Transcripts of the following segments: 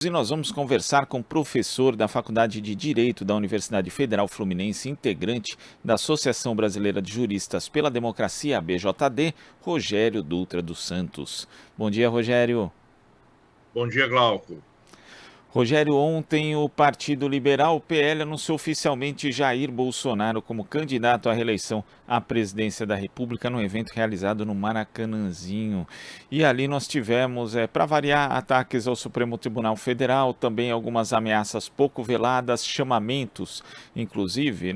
E nós vamos conversar com o professor da Faculdade de Direito da Universidade Federal Fluminense, integrante da Associação Brasileira de Juristas pela Democracia, ABJD, Rogério Dutra dos Santos. Bom dia, Rogério. Bom dia, Glauco. Rogério, ontem o Partido Liberal, o PL, anunciou oficialmente Jair Bolsonaro como candidato à reeleição à presidência da República num evento realizado no Maracanãzinho. E ali nós tivemos, para variar, ataques ao Supremo Tribunal Federal, também algumas ameaças pouco veladas, chamamentos, inclusive,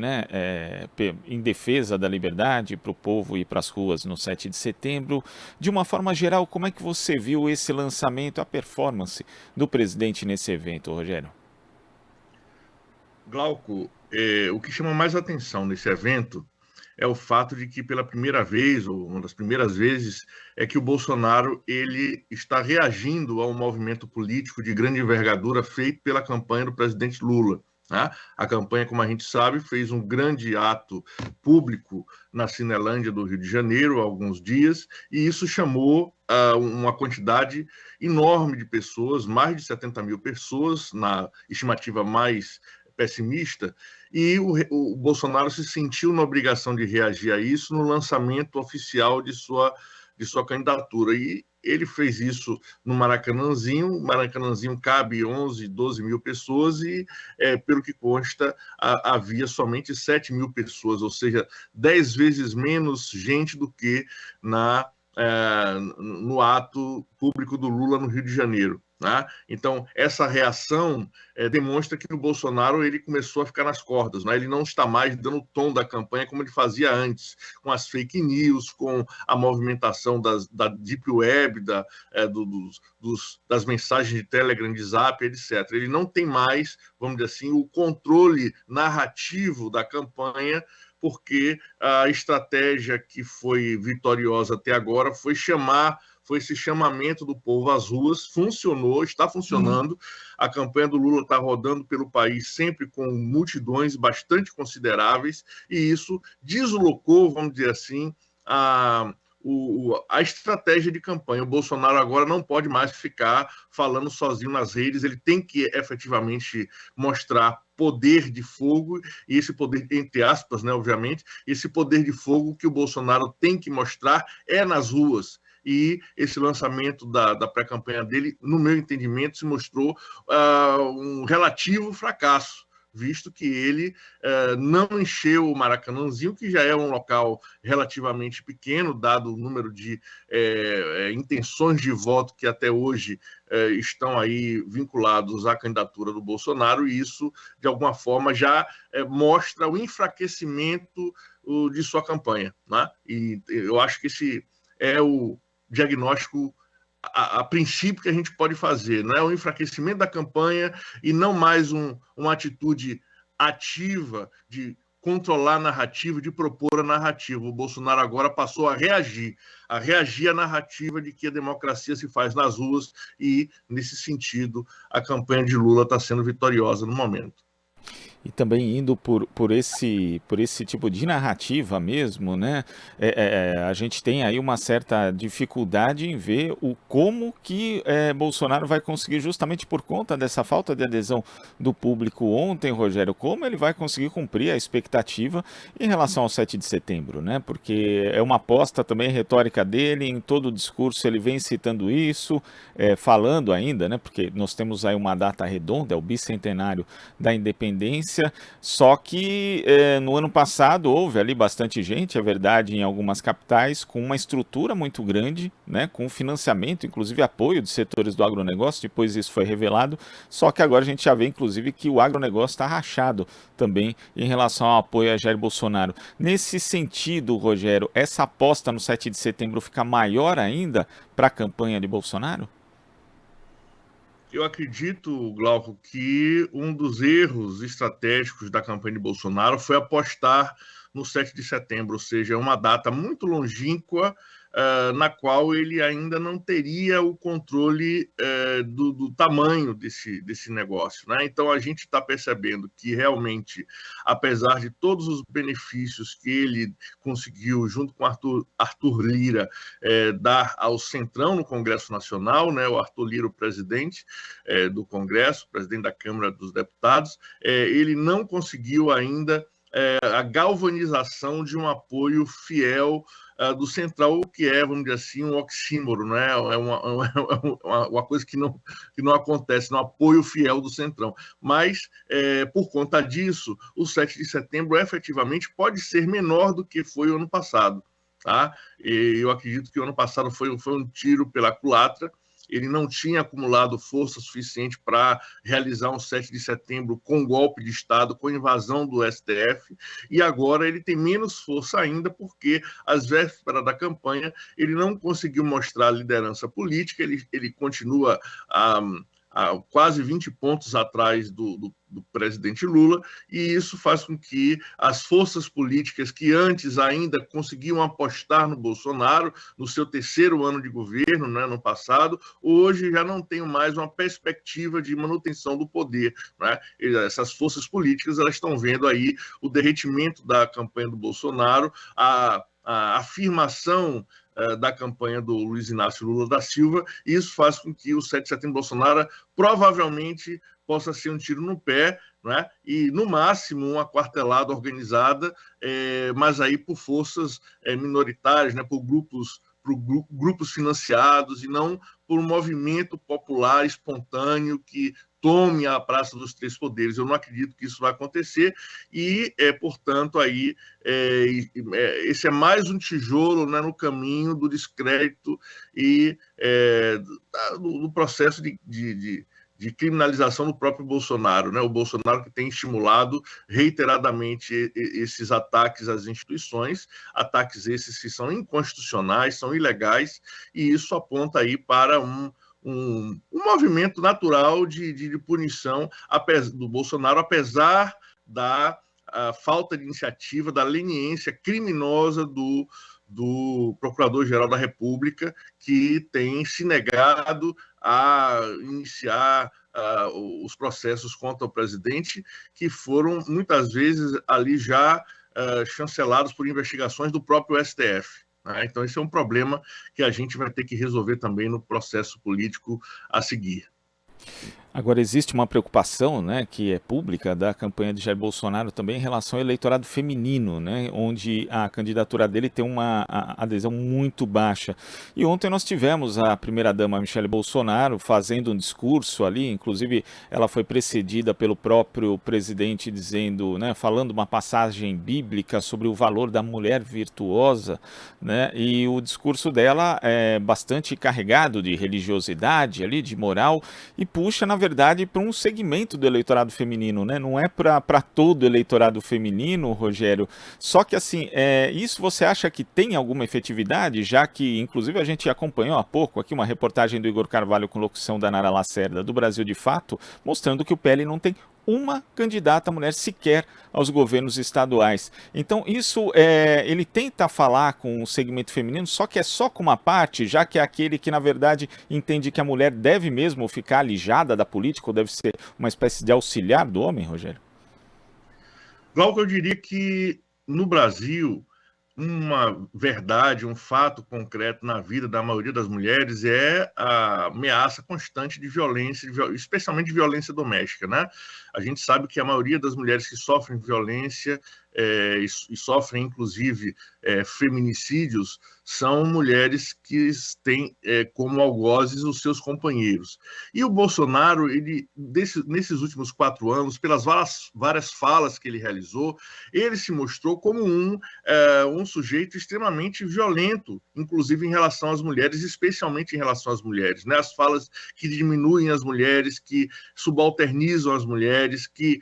em defesa da liberdade para o povo ir para as ruas no 7 de setembro. De uma forma geral, como é que você viu esse lançamento, a performance do presidente nesse evento, Rogério? Glauco, o que chama mais atenção nesse evento é o fato de que pela primeira vez, ou uma das primeiras vezes, é que o Bolsonaro ele está reagindo a um movimento político de grande envergadura feito pela campanha do presidente Lula. Né? A campanha, como a gente sabe, fez um grande ato público na Cinelândia do Rio de Janeiro há alguns dias, e isso chamou uma quantidade enorme de pessoas, mais de 70 mil pessoas, na estimativa mais pessimista, e o Bolsonaro se sentiu na obrigação de reagir a isso no lançamento oficial de sua candidatura. E ele fez isso no Maracanãzinho. O Maracanãzinho cabe 11, 12 mil pessoas e, pelo que consta, havia somente 7 mil pessoas, ou seja, 10 vezes menos gente do que no ato público do Lula no Rio de Janeiro. Né? Então, essa reação demonstra que o Bolsonaro ele começou a ficar nas cordas. Né? Ele não está mais dando o tom da campanha como ele fazia antes, com as fake news, com a movimentação da Deep Web, das mensagens de Telegram, de Zap, etc. Ele não tem mais, vamos dizer assim, o controle narrativo da campanha, porque a estratégia que foi vitoriosa até agora foi esse chamamento do povo às ruas, funcionou, está funcionando. A campanha do Lula está rodando pelo país sempre com multidões bastante consideráveis, e isso deslocou, vamos dizer assim, a estratégia de campanha. O Bolsonaro agora não pode mais ficar falando sozinho nas redes, ele tem que efetivamente mostrar poder de fogo, e esse poder, entre aspas, né, obviamente, esse poder de fogo que o Bolsonaro tem que mostrar é nas ruas. E esse lançamento da pré-campanha dele, no meu entendimento, se mostrou um relativo fracasso, visto que ele não encheu o Maracanãzinho, que já é um local relativamente pequeno, dado o número de intenções de voto que até hoje estão aí vinculados à candidatura do Bolsonaro, e isso, de alguma forma, já mostra o enfraquecimento de sua campanha. Né? E eu acho que esse é o diagnóstico a princípio que a gente pode fazer, não é o enfraquecimento da campanha e não mais uma atitude ativa de controlar a narrativa, de propor a narrativa. O Bolsonaro agora passou a reagir à narrativa de que a democracia se faz nas ruas, e, nesse sentido, a campanha de Lula está sendo vitoriosa no momento. E também indo por esse tipo de narrativa mesmo, né? A gente tem aí uma certa dificuldade em ver como que Bolsonaro vai conseguir, justamente por conta dessa falta de adesão do público ontem, Rogério, como ele vai conseguir cumprir a expectativa em relação ao 7 de setembro, né? Porque é uma aposta também retórica dele, em todo o discurso ele vem citando isso, falando ainda, né? Porque nós temos aí uma data redonda, é o bicentenário da independência. Só que no ano passado houve ali bastante gente, é verdade, em algumas capitais, com uma estrutura muito grande, né, com financiamento, inclusive apoio de setores do agronegócio, depois isso foi revelado, só que agora a gente já vê, inclusive, que o agronegócio está rachado também em relação ao apoio a Jair Bolsonaro. Nesse sentido, Rogério, essa aposta no 7 de setembro fica maior ainda para a campanha de Bolsonaro? Eu acredito, Glauco, que um dos erros estratégicos da campanha de Bolsonaro foi apostar no 7 de setembro, ou seja, uma data muito longínqua, na qual ele ainda não teria o controle do tamanho desse negócio, né? Então, a gente está percebendo que, realmente, apesar de todos os benefícios que ele conseguiu, junto com Arthur Lira, dar ao Centrão no Congresso Nacional, né? O Arthur Lira, o presidente do Congresso, presidente da Câmara dos Deputados, ele não conseguiu ainda a galvanização de um apoio fiel do Central, o que é, vamos dizer assim, um oxímoro, né? É uma coisa que não acontece, no apoio fiel do Centrão. Mas, por conta disso, o 7 de setembro efetivamente pode ser menor do que foi o ano passado. Tá? E eu acredito que o ano passado foi um tiro pela culatra. Ele não tinha acumulado força suficiente para realizar um 7 de setembro com golpe de Estado, com invasão do STF, e agora ele tem menos força ainda, porque, às vésperas da campanha, ele não conseguiu mostrar liderança política, ele continua a quase 20 pontos atrás do presidente Lula, e isso faz com que as forças políticas que antes ainda conseguiam apostar no Bolsonaro, no seu terceiro ano de governo, né, no passado, hoje já não tenham mais uma perspectiva de manutenção do poder, né? Essas forças políticas, elas estão vendo aí o derretimento da campanha do Bolsonaro, a afirmação da campanha do Luiz Inácio Lula da Silva, e isso faz com que o 7 de setembro Bolsonaro provavelmente possa ser um tiro no pé, né? E, no máximo, uma quartelada organizada, mas aí por forças minoritárias, né? por grupos financiados, e não por um movimento popular espontâneo que tome a Praça dos Três Poderes. Eu não acredito que isso vai acontecer, e, portanto, aí, esse é mais um tijolo, né, no caminho do descrédito e do processo de criminalização do próprio Bolsonaro, né? O Bolsonaro que tem estimulado reiteradamente esses ataques às instituições, ataques esses que são inconstitucionais, são ilegais, e isso aponta aí para um movimento natural de punição do Bolsonaro, apesar da falta de iniciativa, da leniência criminosa do Procurador-Geral da República, que tem se negado a iniciar os processos contra o presidente, que foram, muitas vezes, ali já chancelados por investigações do próprio STF. Então, esse é um problema que a gente vai ter que resolver também no processo político a seguir. Agora, existe uma preocupação, né, que é pública, da campanha de Jair Bolsonaro também em relação ao eleitorado feminino, né, onde a candidatura dele tem uma adesão muito baixa. E ontem nós tivemos a primeira-dama Michele Bolsonaro fazendo um discurso ali, inclusive ela foi precedida pelo próprio presidente dizendo, né, falando uma passagem bíblica sobre o valor da mulher virtuosa, né, e o discurso dela é bastante carregado de religiosidade ali, de moral, e puxa, na verdade, para um segmento do eleitorado feminino, né? Não é para todo o eleitorado feminino, Rogério. Só que, assim, isso você acha que tem alguma efetividade, já que, inclusive, a gente acompanhou há pouco aqui uma reportagem do Igor Carvalho com locução da Nara Lacerda, do Brasil de Fato, mostrando que o PL não tem uma candidata mulher sequer aos governos estaduais. Então, isso, ele tenta falar com o segmento feminino, só que é só com uma parte, já que é aquele que, na verdade, entende que a mulher deve mesmo ficar alijada da política, ou deve ser uma espécie de auxiliar do homem, Rogério? Glauco, eu diria que, no Brasil, uma verdade, um fato concreto na vida da maioria das mulheres é a ameaça constante de violência, especialmente de violência doméstica, né? A gente sabe que a maioria das mulheres que sofrem violência e sofrem, inclusive, feminicídios, são mulheres que têm como algozes os seus companheiros. E o Bolsonaro, nesses últimos 4 anos, pelas várias falas que ele realizou, ele se mostrou como um sujeito extremamente violento, inclusive em relação às mulheres, especialmente em relação às mulheres, né? As falas que diminuem as mulheres, que subalternizam as mulheres, que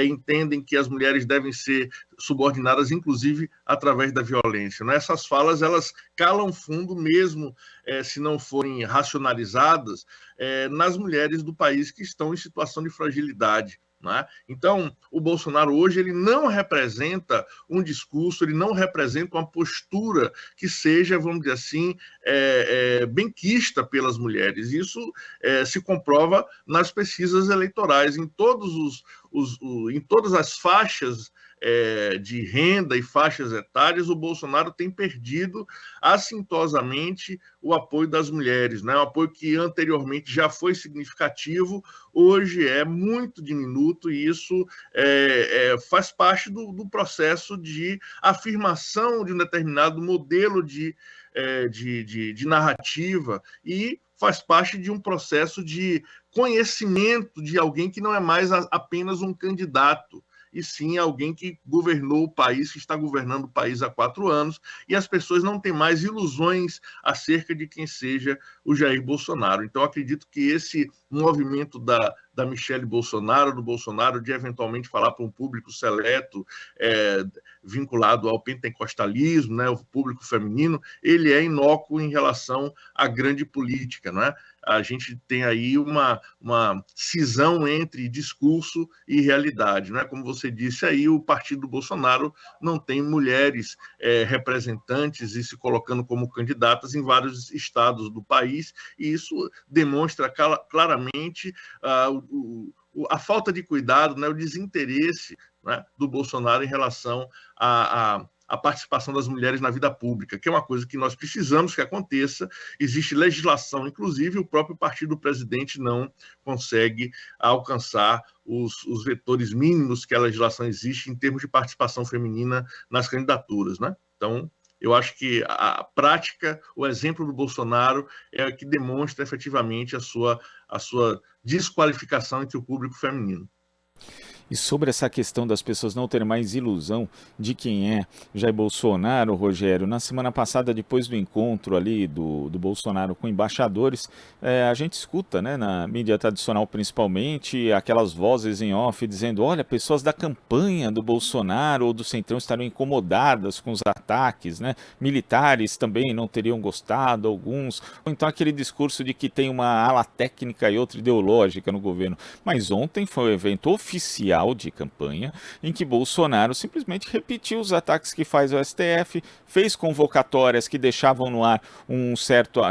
entendem que as mulheres devem ser subordinadas, inclusive, através da violência, né? Essas falas, elas calam fundo mesmo, se não forem racionalizadas, nas mulheres do país que estão em situação de fragilidade, né? Então, o Bolsonaro hoje ele não representa um discurso, ele não representa uma postura que seja, vamos dizer assim, benquista pelas mulheres. Isso se comprova nas pesquisas eleitorais, em em todas as faixas de renda e faixas etárias, o Bolsonaro tem perdido assintosamente o apoio das mulheres, né? Um apoio que anteriormente já foi significativo, hoje é muito diminuto, e isso faz parte do processo de afirmação de um determinado modelo de narrativa, e faz parte de um processo de conhecimento de alguém que não é mais apenas um candidato, e sim alguém que governou o país, que está governando o país há 4 anos, e as pessoas não têm mais ilusões acerca de quem seja o Jair Bolsonaro. Então, acredito que esse movimento da Michelle Bolsonaro, do Bolsonaro, de eventualmente falar para um público seleto, vinculado ao pentecostalismo, né, o público feminino, ele é inócuo em relação à grande política, não é? A gente tem aí uma cisão entre discurso e realidade, né? Como você disse aí, o partido do Bolsonaro não tem mulheres representantes e se colocando como candidatas em vários estados do país, e isso demonstra claramente a falta de cuidado, né, o desinteresse, né, do Bolsonaro em relação a participação das mulheres na vida pública, que é uma coisa que nós precisamos que aconteça. Existe legislação, inclusive o próprio partido do presidente não consegue alcançar os vetores mínimos que a legislação existe em termos de participação feminina nas candidaturas, né? Então, eu acho que a prática, o exemplo do Bolsonaro é o que demonstra efetivamente a sua desqualificação entre o público feminino. E sobre essa questão das pessoas não terem mais ilusão de quem é Jair Bolsonaro, Rogério, na semana passada, depois do encontro ali do Bolsonaro com embaixadores, a gente escuta, né, na mídia tradicional principalmente, aquelas vozes em off dizendo: olha, pessoas da campanha do Bolsonaro ou do Centrão estarão incomodadas com os ataques, né? Militares também não teriam gostado, alguns. Ou então aquele discurso de que tem uma ala técnica e outra ideológica no governo. Mas ontem foi um evento oficial de campanha em que Bolsonaro simplesmente repetiu os ataques que faz o STF, fez convocatórias que deixavam no ar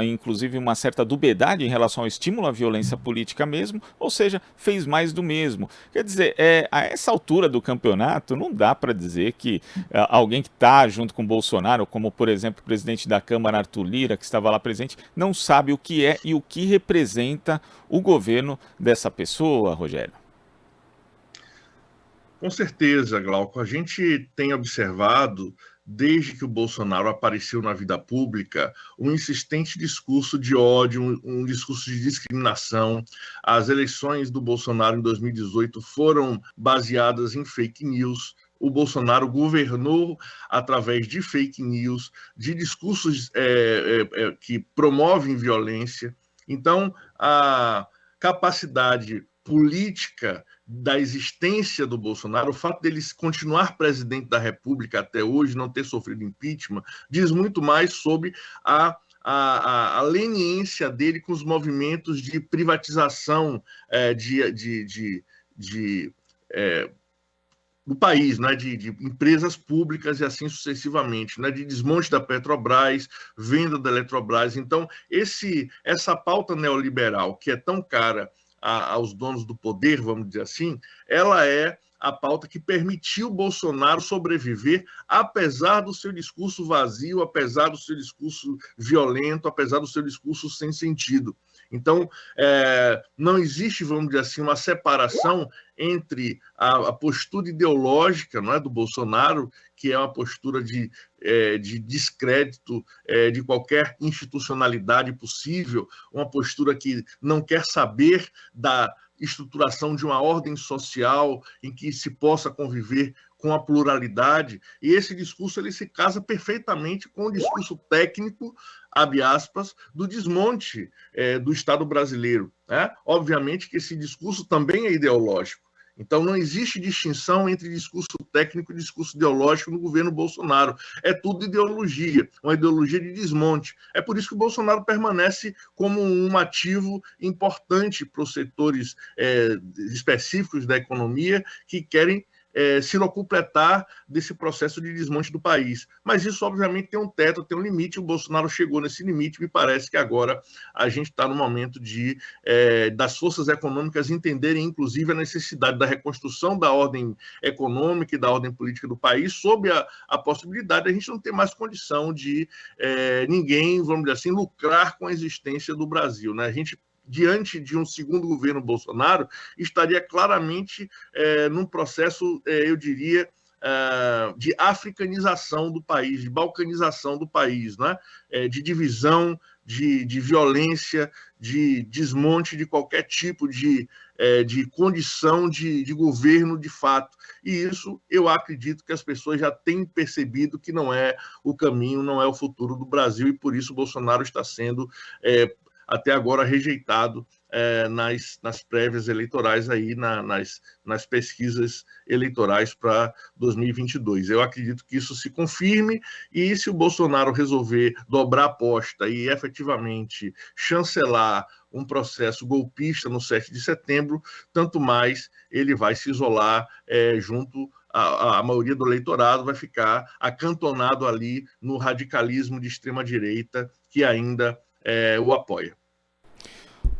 inclusive uma certa dubiedade em relação ao estímulo à violência política mesmo, ou seja, fez mais do mesmo. Quer dizer, a essa altura do campeonato não dá para dizer que alguém que está junto com Bolsonaro, como por exemplo o presidente da Câmara, Arthur Lira, que estava lá presente, não sabe o que é e o que representa o governo dessa pessoa, Rogério. Com certeza, Glauco. A gente tem observado, desde que o Bolsonaro apareceu na vida pública, um insistente discurso de ódio, um discurso de discriminação. As eleições do Bolsonaro em 2018 foram baseadas em fake news. O Bolsonaro governou através de fake news, de discursos que promovem violência. Então, a capacidade política da existência do Bolsonaro, o fato dele continuar presidente da República até hoje, não ter sofrido impeachment, diz muito mais sobre a leniência dele com os movimentos de privatização do país, né, de empresas públicas e assim sucessivamente, né, de desmonte da Petrobras, venda da Eletrobras. Então, essa pauta neoliberal, que é tão cara aos donos do poder, vamos dizer assim, ela é a pauta que permitiu Bolsonaro sobreviver, apesar do seu discurso vazio, apesar do seu discurso violento, apesar do seu discurso sem sentido. Então, não existe, vamos dizer assim, uma separação entre a postura ideológica, não é, do Bolsonaro, que é uma postura de descrédito de qualquer institucionalidade possível, uma postura que não quer saber da estruturação de uma ordem social em que se possa conviver com a pluralidade, e esse discurso ele se casa perfeitamente com o discurso técnico, abre aspas, do desmonte do Estado brasileiro, né? Obviamente que esse discurso também é ideológico. Então, não existe distinção entre discurso técnico e discurso ideológico no governo Bolsonaro. É tudo ideologia, uma ideologia de desmonte. É por isso que o Bolsonaro permanece como um ativo importante para os setores específicos da economia que querem se locupletar desse processo de desmonte do país. Mas isso, obviamente, tem um teto, tem um limite. O Bolsonaro chegou nesse limite. Me parece que agora a gente está no momento das forças econômicas entenderem, inclusive, a necessidade da reconstrução da ordem econômica e da ordem política do país, sob a possibilidade de a gente não ter mais condição de ninguém, vamos dizer assim, lucrar com a existência do Brasil, né? A gente, diante de um segundo governo Bolsonaro, estaria claramente num processo, eu diria, de africanização do país, de balcanização do país, né? De divisão, de violência, de desmonte de qualquer tipo de condição de governo de fato. E isso eu acredito que as pessoas já têm percebido que não é o caminho, não é o futuro do Brasil, e por isso o Bolsonaro está sendo até agora rejeitado nas prévias eleitorais, aí, nas pesquisas eleitorais para 2022. Eu acredito que isso se confirme, e se o Bolsonaro resolver dobrar a aposta e efetivamente chancelar um processo golpista no 7 de setembro, tanto mais ele vai se isolar junto a maioria do eleitorado, vai ficar acantonado ali no radicalismo de extrema-direita que ainda o apoia.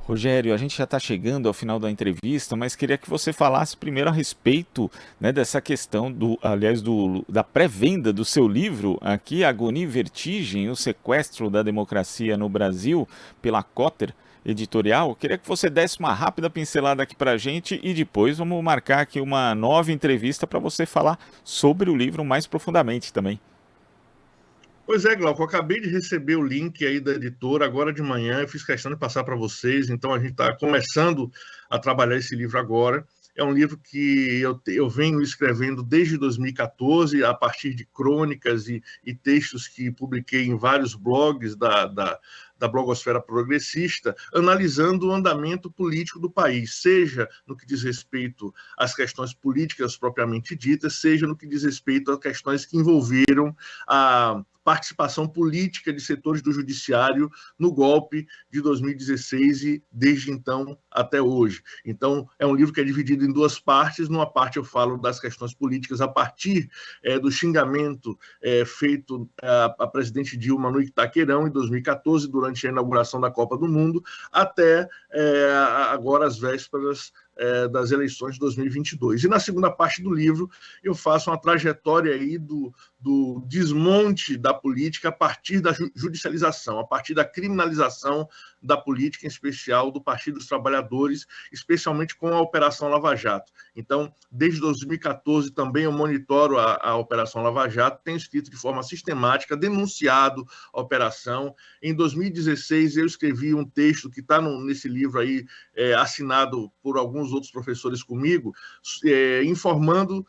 Rogério, a gente já está chegando ao final da entrevista, mas queria que você falasse primeiro a respeito, né, dessa questão da pré-venda do seu livro aqui, Agonia e Vertigem, o sequestro da democracia no Brasil, pela Cotter Editorial. Queria que você desse uma rápida pincelada aqui para a gente e depois vamos marcar aqui uma nova entrevista para você falar sobre o livro mais profundamente também. Pois é, Glauco, eu acabei de receber o link aí da editora agora de manhã, eu fiz questão de passar para vocês, então a gente está começando a trabalhar esse livro agora. É um livro que eu venho escrevendo desde 2014, a partir de crônicas e textos que publiquei em vários blogs da blogosfera progressista, analisando o andamento político do país, seja no que diz respeito às questões políticas propriamente ditas, seja no que diz respeito a questões que envolveram a participação política de setores do judiciário no golpe de 2016 e desde então até hoje. Então, é um livro que é dividido em duas partes. Numa parte eu falo das questões políticas a partir do xingamento feito a presidente Dilma no Itaquerão em 2014, durante a inauguração da Copa do Mundo, até agora as vésperas das eleições de 2022. E na segunda parte do livro eu faço uma trajetória aí do desmonte da política a partir da judicialização, a partir da criminalização da política, em especial do Partido dos Trabalhadores, especialmente com a Operação Lava Jato. Então, desde 2014 também eu monitoro a Operação Lava Jato, tenho escrito de forma sistemática, denunciado a operação. Em 2016 eu escrevi um texto que está nesse livro aí, assinado por alguns outros professores comigo, informando,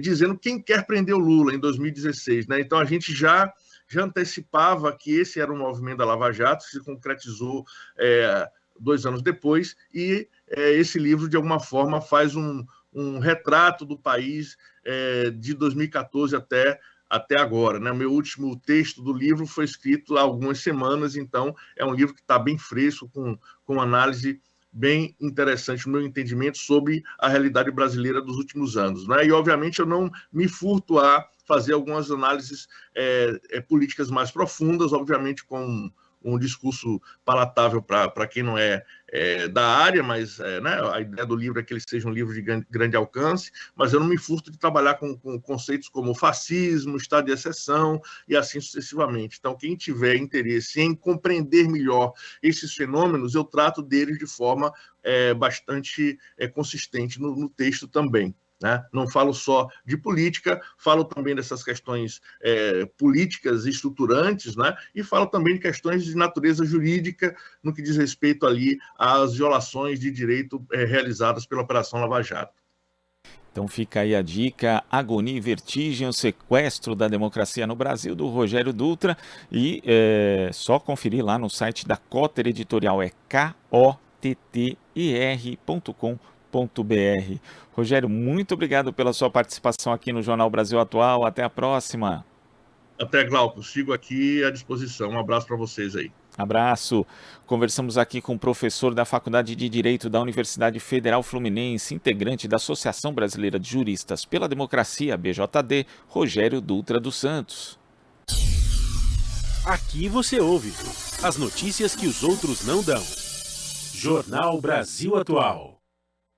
dizendo quem quer prender o Lula em 2016. Né? Então, a gente já antecipava que esse era um movimento da Lava Jato, que se concretizou 2 anos depois, e esse livro, de alguma forma, faz um retrato do país de 2014 até agora. Né? O meu último texto do livro foi escrito há algumas semanas, então é um livro que está bem fresco, com análise bem interessante, no meu entendimento, sobre a realidade brasileira dos últimos anos. Né? E, obviamente, eu não me furto a fazer algumas análises políticas mais profundas, obviamente com um discurso palatável para quem não é da área, mas né, a ideia do livro é que ele seja um livro de grande alcance, mas eu não me furto de trabalhar com conceitos como fascismo, estado de exceção e assim sucessivamente. Então, quem tiver interesse em compreender melhor esses fenômenos, eu trato deles de forma bastante consistente no texto também. Né? Não falo só de política, falo também dessas questões políticas estruturantes, né? E falo também de questões de natureza jurídica no que diz respeito ali às violações de direito realizadas pela Operação Lava Jato. Então fica aí a dica, Agonia e Vertigem, o sequestro da democracia no Brasil, do Rogério Dutra, e só conferir lá no site da Cotter Editorial, é kotter.com.br. Rogério, muito obrigado pela sua participação aqui no Jornal Brasil Atual. Até a próxima. Até, Glauco. Sigo aqui à disposição. Um abraço para vocês aí. Abraço. Conversamos aqui com o professor da Faculdade de Direito da Universidade Federal Fluminense, integrante da Associação Brasileira de Juristas pela Democracia, BJD, Rogério Dutra dos Santos. Aqui você ouve as notícias que os outros não dão. Jornal Brasil Atual.